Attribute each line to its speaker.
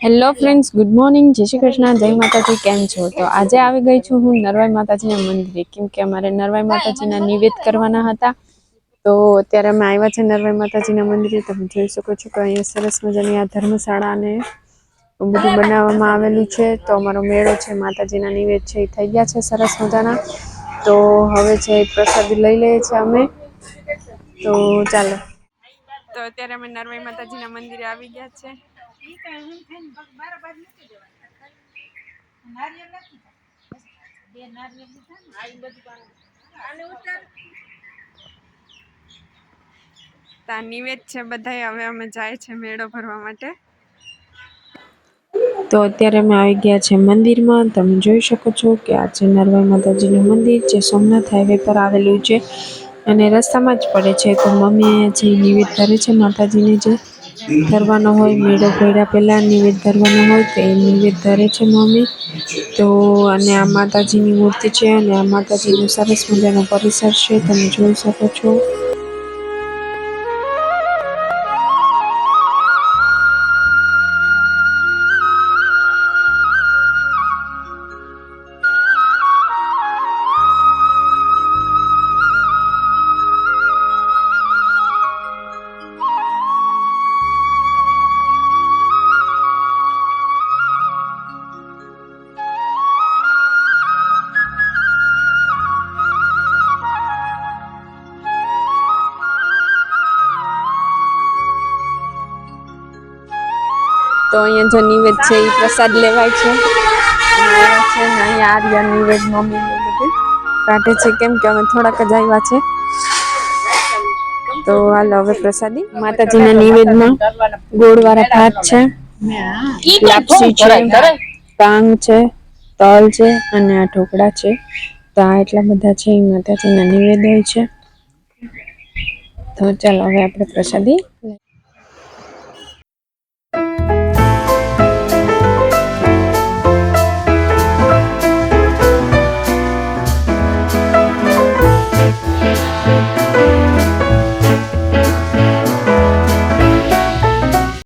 Speaker 1: Hello friends, good morning, જય શ્રી કૃષ્ણ, જય માતાજી. કેમ છો? તો આજે આવી ગઈ છું હું નરવાઈ માતાજીના મંદિરે, કેમ કે અમારે નરવાઈ માતાજીના નિવેદ કરવાના હતા. તો અત્યારે અમે આવ્યા છે નરવાઈ માતાજીના મંદિરે. તમે જોઈ શકો છો કે અહીંયા સરસ મજાની આ ધર્મશાળા ને બધું બનાવવામાં આવેલું છે. તો અમારો મેળો છે, માતાજીના નિવેદ છે, એ થઈ ગયા છે સરસ મજાના. તો હવે છે પ્રસાદી લઈ લઈએ છીએ અમે. તો ચાલો. તો અત્યારે અમે નરવાઈ માતાજીના મંદિરે આવી ગયા છે. નિવેદ છે બધા. હવે અમે જાય છે મેળો ભરવા માટે. તો અત્યારે અમે આવી ગયા છે મંદિરમાં. તમે જોઈ શકો છો કે આ છે નરવાઈ માતાજીનું મંદિર, જે સોમનાથ હાઈવે પર આવેલું છે અને રસ્તામાં જ પડે છે. તો મમ્મી જે નિવેદ કરે છે માતાજીને, જે ધરવાનો હોય, મેળો ભર્યા પહેલા નિવેદ ધરવાનો હોય, તો એ નિવેદ ધરે છે મમ્મી. તો અને આ માતાજીની મૂર્તિ છે અને આ માતાજીનું સરસ મજાનો પરિસર છે, તમે જોઈ શકો છો. તો અહીંયા જો નિવેદ છે એ પ્રસાદ લેવાય છે. અહીંયા આર્ય નિવેદ મમ્મી ને બધું કાઢે છે, કેમ કે અમે થોડાક જ આવ્યા છે. તો હાલો હવે પ્રસાદી. માતાજીના નિવેદમાં ગોળવાળા ભાત છે, લાપસી છે, કાંગ છે, તલ છે અને આ ઢોકળા છે. તો આ એટલા બધા છે એ માતાજીના નિવેદ હોય છે. તો ચાલો હવે આપણે પ્રસાદી